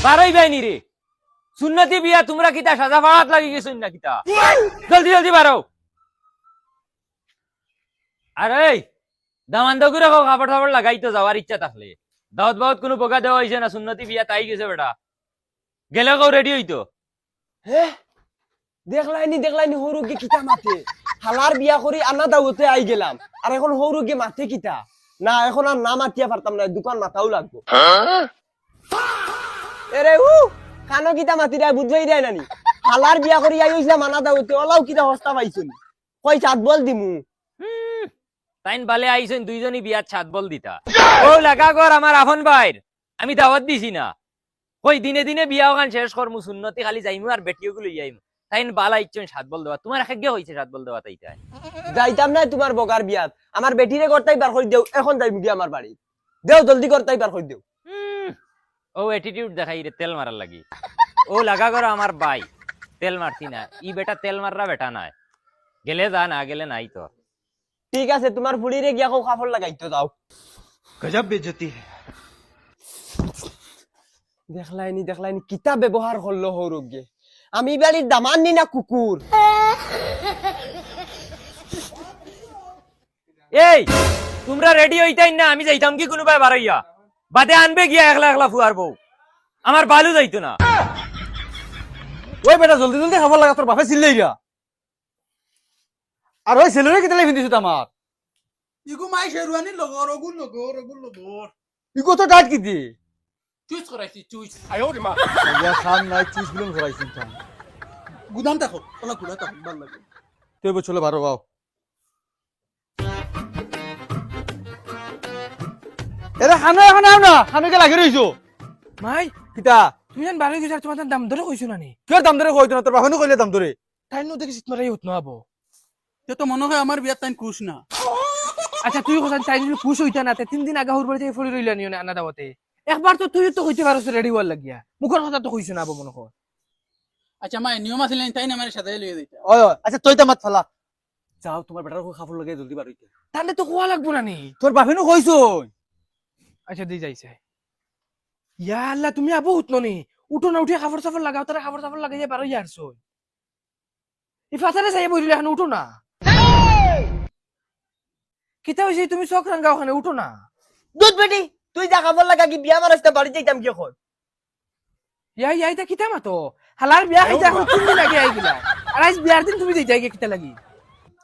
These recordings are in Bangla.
বারোই বাইনি রে সুন্নতি বিয়া তোমরা কিতা সাজা ফাড়াত লাগি গেছুন না কিতা জলদি জলদি বারো আরে দামান্দ করে কাপড় টাপড় লাগাইতো যাওয়ার ইচ্ছা থাকলে দাওয়াত বাওয়াত কোনো বোকা দেওয়া হয়েছে না সুন্নতি বিয়া তাই গেছে বেটা গেলে কেউ রেডি হইতো হে দেখলাইনি হৌরুকে কিতা মাতে হালার বিয়া করি আনা দাওতে আই গেলাম আর এখন হৌরুকে মাতে কিতা না এখন আর না মাতিয়া পারতাম না দোকান মাথাও লাগবো এরে কানো কিতা মাতি রে বুঝাই দেয় নানি হালার বিয়া করি আই হইছিলাম আনা দাওতে ওলাও কিতা হস্তা পাইছুন কই চাঁদ বল দিমু তাইন বালে আইছেন দুইজনই বিয়ার ছাদ বল দিতা ও লাগা কর আমার আফন ভাইর আমি দাওয়াত দিছি না কই দিনে দিনে বিয়া ওখান শেষ করমু সুন্নতি খালি যাইমু আর বেটিও গুলো যাইমু তাইন বালা ইচ্ছন সাত বল দেওয়া তোমার একে হইছে সাত বল দেওয়া তাইটা যাইতাম না তোমার বগার বিয়াত আমার বেটিরে করতাই বার কই দেও এখন যাইমু গিয়া আমার বাড়ি দেও জলদি করতাই বার কই দেও ও অ্যাটিটিউড দেখাই রে তেল মারার লাগি ও লাগা কর আমার ভাই তেল মারতি না ই বেটা তেল মাররা বেটা নাই গেলে যা না গেলে নাই তো ঠিক আছে তোমার ফুড়িরে গিয়া কো কাপড় লাগাইতো যাও गजब बेइज्जती है দেখলাইনি কিতা ব্যবহার করলো হৌরুগে আমি বাড়ির দামান নি না কুকুর এই তোমরা রেডি হইতাই না আমি যাইতাম কি কোনো ভাই বাড়াইয়া বাদে আনবে গিয়া একলা একলা ফুয়ার বউ আমার বালু যাইতো না ওই বেটা জলদি জলদি খাবার লাগা তোর বাপে চিল্লাই গা আর ওই ছেলেরে কিতালে ফিন্দিছ আমার ইগো মাই শেরওয়ানি লগর লগর ইগো তো ডাট কি দি চুইস করাইছি চুইস ইয়া খান নাই 30 কিলো করাইছিন তা গুদাম দেখো ওলা গুলা তো ভালো লাগে তুই বছলে বারো বাও এরা খানা এখন আও না খানাকে লাগি রইছো মাই কিতা তুমি জান বারো গেছার তোমার দাম ধরে কইছো নানি কি দাম ধরে কইতো না তোর বাপে কইলে দাম ধরে তাই নো দেখি তোমার এই হত না আবো তে তো মনে হয় আমার বিয়ার টাইম খুশ না আচ্ছা তুই কথা তাই যদি খুশ হইতা না 3 দিন আগে হুর বাড়ি থেকে ফড়ি রইলা নিও না আনা দাওতে একবার তো তুই তো কইতে পারছ রেডি হওয়ার লাগিয়া মুখের কথা তো কইছো না আবো মনে কর আচ্ছা মাই নিয়ম আছিল তাই না আমার সাথে লইয়া দিতা ওই ওই আচ্ছা তুই তো মাত ফালা যাও তোমার বেটার খাবার লাগে জলদি বার হইতে তাহলে তো কোয়া লাগবো নানি তোর বাপে নো কইছো আচ্ছা দি যাইছে ইয়া আল্লাহ তুমি আবো উঠনো নি উঠো না উঠে খাবার সাফর লাগাও তারা খাবার সাফর লাগাই পারো ইয়ারছো ইফাতারে যাই বইলে এখন উঠো না কিতা হইছে তুমি চোখ রাঙ্গা ওখানে উঠো না দুধ বেটি তুই যা কাপড় লাগা কি বিয়া মারাইতে বাড়ি যাইতাম কি এখন ইয়া ইয়া এটা কিতা মাতো হালার বিয়া খাইতে এখন 3 দিন আগে আইগিলা আর আজ বিয়ার দিন তুমি যাই কিতা লাগি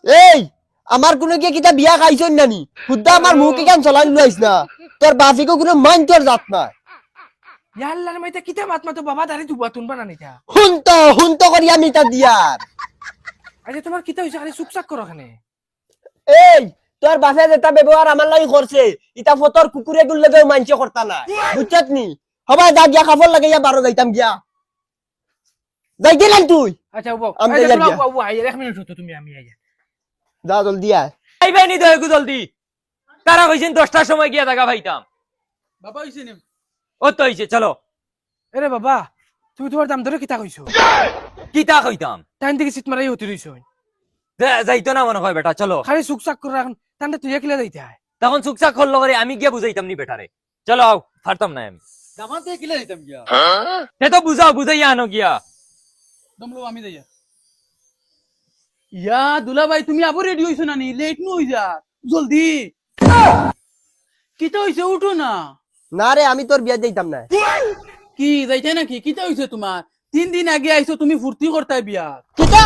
এই আমার কোনো কি কিতা বিয়া খাইছন নানি খুদা আমার মুখে কেন চলাই লইছ না তোর বাফিকে কোনো মান তোর জাত না ইয়া আল্লাহর মাইতা কিতা মাত মাতো বাবা দাঁড়ি দুবা তুনবা না নিতা হুন্ত করি আমি তা দিয়ার আচ্ছা তোমার কিতা হইছে খালি চুপচাপ করো ওখানে এই তোর বাপে যেটা ব্যবহার আমার লাগি করছে ইটা ফতর কুকুরে গুললে গেও মানছে করতা না বুঝছত নি হবাই যা গিয়া খাবার লাগে ইয়া বারো যাইতাম গিয়া যাই গেলেন তুই আচ্ছা বাবু আমি আচ্ছা যাই গিয়া। বাবু আই 1 মিনিট হতো তুমি আমি আইয়া যা জলদি আয় আইবে নি দয়গু জলদি তারা কইছেন 10টার সময় গিয়া জায়গা পাইতাম বাবা হইছে নি ও তো হইছে চলো এরে বাবা তুমি তোমার দাম ধরে কিতা কইছো কিতা কইতাম টাইম থেকে সিট মারাই হতে রইছো যাইতো না মনে হয় বেটা চলো খালি চুপচাপ করে রাখুন তাহলে তুই একলা যাইতে হয় তখন চুকচাক করলো করে আমি গিয়া বুঝাইতাম নি বেটারে চলো আও পারতাম না আমি দামান থেকে কিলা দিতাম গিয়া সে তো বুঝাও বুঝাইয়া আনো গিয়া দমলো আমি যাইয়া ইয়া দুলা ভাই তুমি আবার রেডি হইছো না নি লেট নু হই যা জলদি কিতা হইছে উঠো না না রে আমি তোর বিয়া যাইতাম না কি যাইতে নাকি কিতা হইছে তোমার 3 দিন আগে আইছো তুমি ফুর্তি করতাই বিয়া কিতা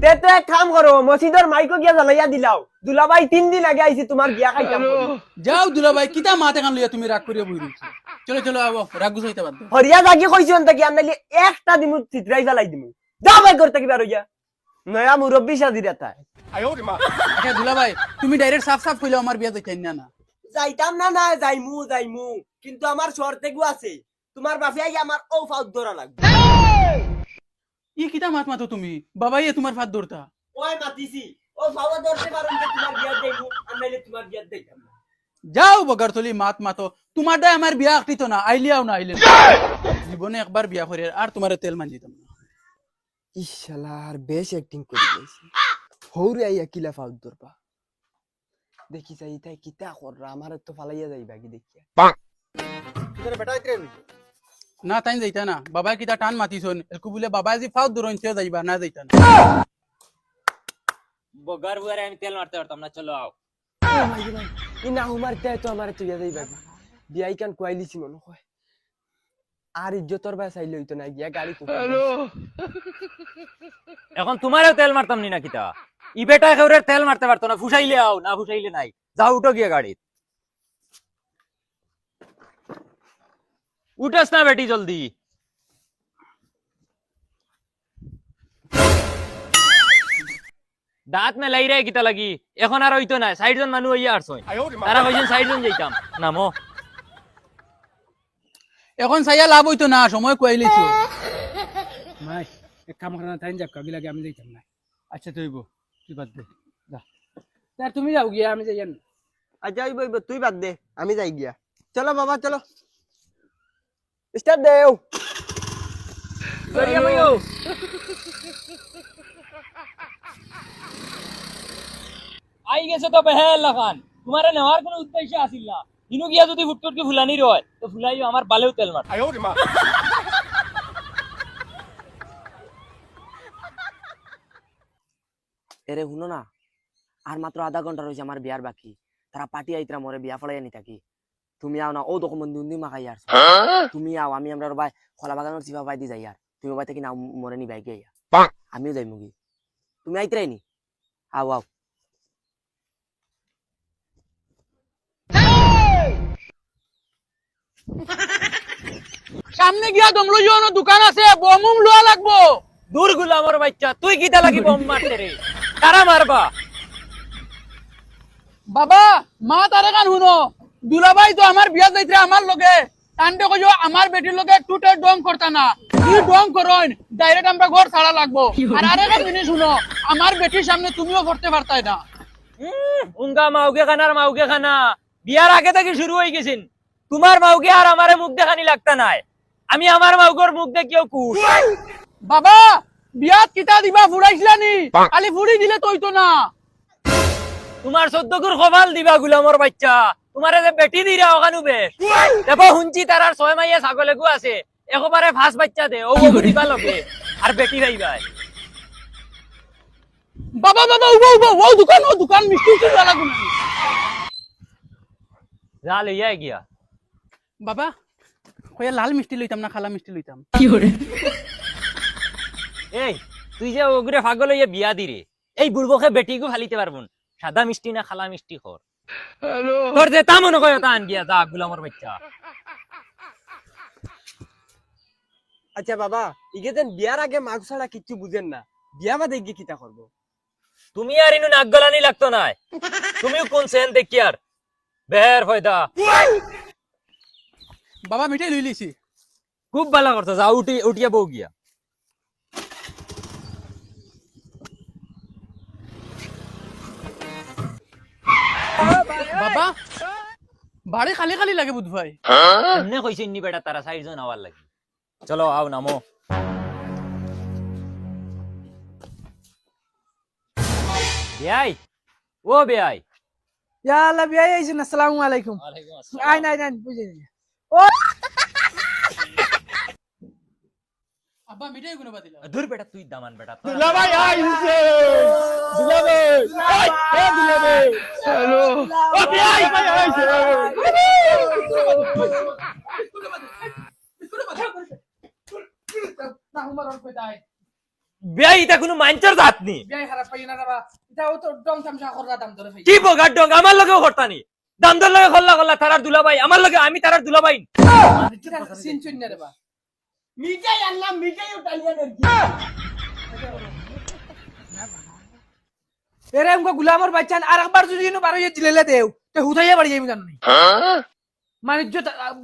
তে তো এক কাম করো মসজিদের মাইকো গিয়া জ্বালাইয়া দিলাও দুলাভাই 3 দিন আগে আইছি তোমার বিয়া খাইতাম যাও দুলা ভাই কিতা মাতে কান লইয়া তুমি রাগ করিয়া বই রইছো চলো চলো আও রাগ গুছাইতে বাদ দাও। হরিয়া জাগি কইছন তাকি আনলি একটা দিমু চিত্রাই জ্বালাই দিমু যা ভাই করতে কি বারো গিয়া নয়া মুরব্বি সাজিরা তাই আচ্ছা দুলা ভাই তুমি ডাইরেক্ট সাফ সাফ কইলো আমার বিয়া যাইতেন না না যাইতাম না না যাইমু কিন্তু আমার শর্তে গু আছে তোমার বাফিয়াই আমার ও ফাউদ ধরা লাগবে ই কিতা মাত মাতো তুমি বাবাই তোমার ফাত ধরতা ওই মাতিছি ও ফাউদ ধরতে পারুন তো তোমার বিয়া দেইমু আনলে তোমার বিয়া দেইতাম না যাও বগারতলি মাত মাতো তোমার দাই আমার বিয়া আকিত না আইলিয়াও না আইলে জীবনে একবার বিয়া করে আর তোমার তেল মান দিতাম না ইশালার বেশ অ্যাক্টিং করে গেছে হৌরে আইয়া কিলা ফাউদ ধরবা দেখি যাই তাই কিতা কররা আমার তো ফালাইয়া যাইবা কি দেখিয়া তোর বেটা ইতরে না তাই যাইতা না বাবাই কিতা টান মাতিছন একু বলে বাবা আজি ফাউত দূরনতে যাইবা না যাইতা না বগার বুয়ারে আমি তেল মারতে পারতাম না, চলো আও। ই না হুমার তো আমার তুই যাইবা বিয়াই কান কোয়াইলিছি মনে হয় আর ইজ্জতর বা চাইলে হইতো না গিয়া গাড়ি এখন তোমারও তেল মারতাম নি না কিতা, ই বেটা একেবারে তেল মারতে পারতো না, ফুসাইলে আও, না ফুসাইলে নাই, যাও উঠো গিয়া গাড়িত। উঠাস না বেটি জলদি। দাঁত মেলাই রে কিতা লাগি, এখন আর হইতো না, 60 জন মানুষ হইয়া আসছে, তারা কইছেন 60 জন যাইতাম, নামো। এখন চাইয়া লাভ হইতো না, সময় কইলেছো মাই এক কাম করা তাই যাক কাবি লাগে আমি যাইতাম না। আচ্ছা তুইব তুই বাদ দে যা তার তুমি যাও গিয়া আমি যাইয়ান। আচ্ছা তুই বাদ দে আমি যাই গিয়া। চলো বাবা চলো স্টার্ট দেও। আই গেছে তো বেহেল লাখান, তোমারে নেওয়ার কোনো উদ্দেশ্য আসিল না, ইনু গিয়া যদি ফুটফুটকে ফুলানি রয় তো ফুলাইও আমার বালেও তেল মার। এরে শুনো না, আর মাত্র আধা ঘন্টা রয়েছে আমার বিয়ার বাকি, তারা পার্টি আইতরা মরে বিয়া ফলাই আনি থাকি। তুমি আও না, ও তখন বন্ধু মাখাই আর তুমি আও, আমি আমরা ভাই খোলা বাগানোর চিপা পাই দি যাই আর তুমি ভাই থেকে না মরে নি বাইকে আইয়া, আমিও যাই মুগি, তুমি আইতরাই নি, আও আও। সামনে গিয়া দমলো জন্য দোকান আছে বমুম লোয়া লাগবো। দূর গুলামর বাচ্চা, তুই কিতা লাগি বম মারতে রে, কারা মারবা? বাবা মা তারে গান শুনো, দুলাভাই তো আমার বিয়া যাইতরা আমার লগে, টান্ডে কইও আমার বেটির লগে টুটে ডং করতা না, তুই ডং করইন ডাইরেক্ট আমরা ঘর ছাড়া লাগবো। আর আরেকটা জিনিস শুনো, আমার বেটির সামনে তুমিও করতে পারতাই না। উঙ্গা মাউকে খানার মাউকে খানা বিয়ার আগে থেকে শুরু হয়ে গেছেন, তোমার মাউকে আর আমারে মুখ দেখানি লাগতা নাই, আমি আমার মাউকের মুখ দেখিও কুশ। বাবা বিয়াত কিতা দিবা ফুরাইছিলা নি, খালি ফুড়ি দিলে তৈতো না। তোমার 14 গুর কপাল দিবা গুলামর বাচ্চা, তোমারে যে বেটি দিরা ওখানু বেশ দেখো শুনছি তারার 6 মাইয়া ছাগলে গু আছে, একবারে ফাঁস বাচ্চা দে ও গু দিবা লগে আর বেটি রাইবাই। বাবা বাবা ও দোকান মিষ্টি কিনা লাগু না। যা লইয়া গিয়া। বাবা কইয়া লাল মিষ্টি লইতাম না খালা মিষ্টি লইতাম। এই তুই যে ওগুরে পাগল হইয়া বিয়া দিরে, এই বুড়বকে বেটি গু ফালিতে পারবুন, সাদা মিষ্টি না খালা মিষ্টি খর, তোর যে তা মনে কয় তা আন গিয়া যা গুলামর বাচ্চা। আচ্ছা বাবা ইগেতেন বিয়ার আগে মাগ ছাড়া কিচ্ছু বুঝেন না, বিয়া বাদে গিয়ে কিতা করবো? তুমি আর ইনু নাক গলানি লাগতো না, তুমিও কোন সেন দেখি আর বের ফয়দা। বাবা মিঠাই লই লিছি। খুব ভালো করছো, যাও উঠিয়া বউ গিয়া। বাবা বাড়ি খালি খালি লাগে বুধ ভাই। এমনি কইছে ইন্নি বেটা তারা 60 জন আওয়ার লাগি, চলো আও নামো। বেয়াই ও বেয়াই। ইয়া আল্লাহ বিয়াই আইছেন, আসসালামু আলাইকুম। আই নাই নাই বুঝে নি। ও আব্বা মিঠাই গুলো বাদিলা। দূর বেটা তুই দামান বেটা, দুলাভাই আইছে দুলাভাই এই দুলাভাই হ্যালো ও ভাই আইছে না হুমার অল্প দাই বেয়াই এটা কোনো মাইন্টার জাত নি, বিয়াই খারাপ পাই না বাবা, এটা ও তো ডং তামসা কররা দাম ধরে ভাই। কি বগার ডং আমার লগেও করতানি, দাম দর লগে খল্লা খল্লা তারার দুলাভাই আমার লগে, আমি তারার দুলাভাই। সিন চুন না রে বা মিঠাই আনলাম, মিঠাই উঠালিয়া নেকি? এরে আমগো গুলামর বাচ্চা আর একবার যদি ইনো বারো দিলে দেও তে হুদাইয়া বাড়ি যাইম জানো নি, মানিজ্য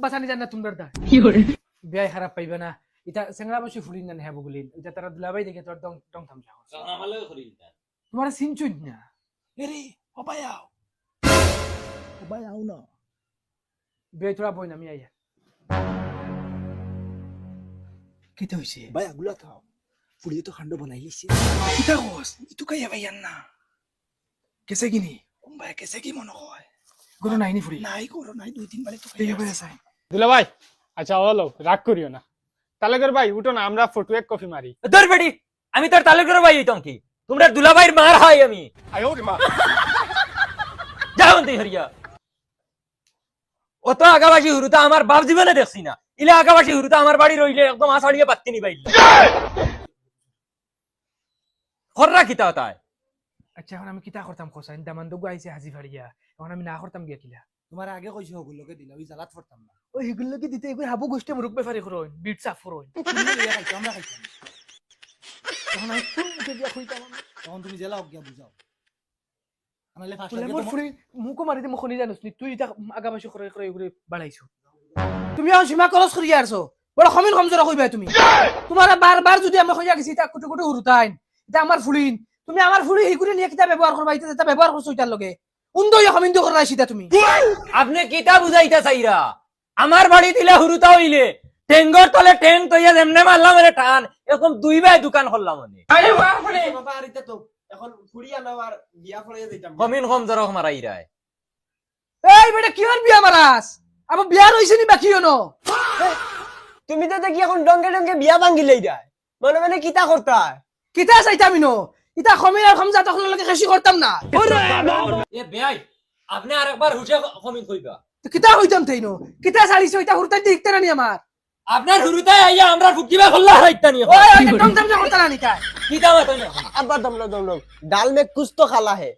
বাঁচানি জান না তোমরা দা কি করে বিয়াই খারাপ পাইবে না, এটা সেংরা বসে ফুলিন না হ্যাঁ বগুলিন, এটা তারা দুলাভাই দেখে তোর ডং ডং তামসা করছে, আমার লগে করি তোমার সিন চুন না। এরে হবাই আও ভাই আও না বিয়াই তোরা বই না আমি আইয়া কিতে হইছে ভাই আগুলা থাও ফুড়িয়ে তো খান্ড বানাই লিছি। কিতা কস ইতু কাইয়া ভাইয়ান না কেসে কিনি কোন ভাই কেসে কি মনে হয় গুলো নাইনি ফুরি নাই করো নাই 2-3 বারে তো এই হবে সাই দুলাভাই আচ্ছা হলো রাগ করিও না, তালেগর ভাই উঠো না, আমরা ফটো এক কফি মারি। তোর বেটি আমি তোর তালুকের ভাই হইতাম কি? তোমরা দুলাভাইয়ের মার হয় আমি। যাও তুই হরিয়া। অত আগাবাসী হুরুতা আমার বাপ জীবনে দেখছি না। ইলা আগাবাসী হুরুতা আমার বাড়ি রইলে একদম আছাড়িয়ে পাত্তি নি পাইলি। খররা কিতা তাই? আচ্ছা এখন আমি কিতা করতাম কোসাইন দামান দগু আইছে হাজি ফাড়িয়া, এখন আমি না করতাম গিয়া কিলা? তোমার আগে কইছি হগুলোকে দিলা ওই জালাত ফরতাম না। ওই এগুলোকে দিতে এগুলো হাবু গোষ্ঠী মুরুক বেফারি করইন, বিট সাফ করইন। তুমি লইয়া খাইছো, আমরা খাইতাম। এখন আমি কোন মুখে দিয়া কইতাম? তখন তুমি জেলা গিয়া বুঝাও। আনালে ফার্স্ট বলে লাগে মোর তোমার ফুরি মুকো মারি দে মুখনি জানোস নি, তুই এটা আগাবাসী করে করে করে বাড়াইছো। তুমি এখন সীমা ক্রস করিয়া আরছো, বড় খমিন খমজরা কইবা তুমি। তোমার বারবার যদি আমি কইয়া গেছি তা কুটু কুটু হুরুতাইন, এটা আমার ফুলিন, তুমি আমার ফুলি এই করে নিয়ে কিতা ব্যবহার করবা, এটা ব্যবহার করছো এটার লগে উন্দই খমিন তো করাইছি তা তুমি। আপনি কিতা বুঝাইতা চাইরা? আমার বাড়ি দিলে হুরুতা হইলে টেঙ্গর তলে টেং তৈয়া যেমনে মারলাম এর টান এরকম দুই ভাই দোকান করলাম মানে। বাবা আর ইতা তো এখন ফুড়িয়া নাও আর বিয়া ফলাইয়া যাইতাম। কমিন কম জরক মারাই রায়। এই বেটা কি আর বিয়া মারাস? আমার বিয়া রইছে নি বাকি হনো? তুমি তো দেখি এখন ডঙ্গে ডঙ্গে বিয়া ভাঙ্গিলেই যায়। মনে মনে কিতা করতা? কিতা চাইতাম ইনো? ইতা খমিন আর খমজা তখন লগে খেসি করতাম না। এ বেয়াই আপনি আরেকবার হুশে কমিন কইবা। তো কিতা হইতাম তাইনো? কিতা চালিছো এটা হুরতাই দেখতে রানি আমার। আপনার হুরুতাই আইয়া আমরা ফুকিবা খল্লা হাইতা নি। ওই ওই টম টম করতা না নিকা। কিতা মাতো না। আব্বা দমলো ডাল মে কুছ তো খালা হে।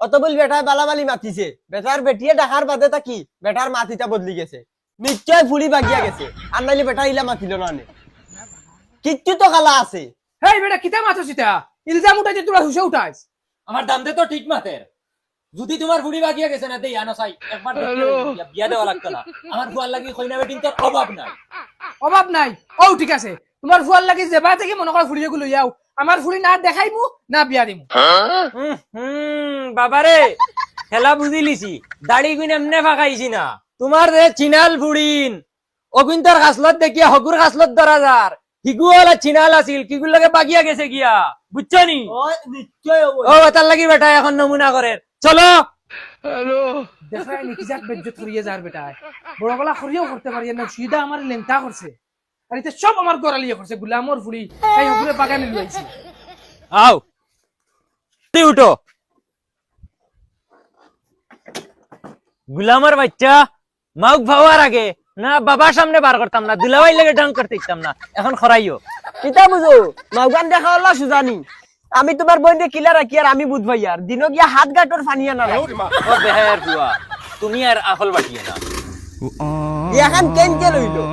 অত বল বেটায় বালাবালি মাতিছে, বেটার বেটিয়ে ডাকার বাদে তা কি বেটার মাতিটা বদলি গেছে, নিশ্চয় ফুলি বাগিয়া গেছে। আর নাইলে বেটা ইলা মাতিল না নে, কিচ্ছু তো খালা আছে। হেই বেটা কিতা মাতো সিতা ইলজাম উঠাইতে তোরা হুশে উঠাইস। আমার দাম দে তো ঠিক মাতের। যদি তোমার ফুড়ি বাগিয়া গেছে না দেই আনো চাই একবার বিয়া দেওয়া লাগতো না। আমার ফুয়ার লাগি কইনা বেটিন তো অভাব নাই। অভাব নাই। ও ঠিক আছে, তোমার ফুয়ার লাগি যেবা থেকে মনে কর ফুড়িয়ে গুলো যাও, আমার ফুড়ি না দেখাইমু না বিয়া দিমু। বাবারে খেলা বুঝি লিছি, দাড়ি গুণ এমনে ফাঁকাইছি না। তোমার যে চিনাল ফুড়িন অগুন্তর গাছলত দেখিয়া হগুর গাছলত ধরা যার হিগুয়ালা চিনাল আছিল কিগুর লাগে বাগিয়া গেছে গিয়া, বুঝছো নি? ও নিশ্চয় ও তার লাগি বেটা এখন নমুনা করে চলো। দেখাই নি কিজাক বেজ্জত করিয়ে যার বেটা, বড় গলা করিয়েও করতে পারি না, সিধা আমার লেংটা করছে। আর এটা সব আমার গড়ালিয়ে করছে, গুলামর ফুড়ি এই হগুরে বাগানে লইছে। আও তুই উঠো। গুলামের বাচ্চা মাউক ভাবার আগে না বাবার সামনে বার করতাম না, দুলাভাই লেগে ডাং করতে ইতাম না, এখন খরাইও। কিতা বুঝো মাউগান দেখা হল্লা সুজানি। আমি তোমার বইনে কিলা রাখি আর আমি বুঝ ভাই আর দিন গিয়া হাত গাটর ফানিয়া না ও বেহায়ের বুয়া তুমি আর আফল বাটিয়ে না। এখন কেন কে লইলো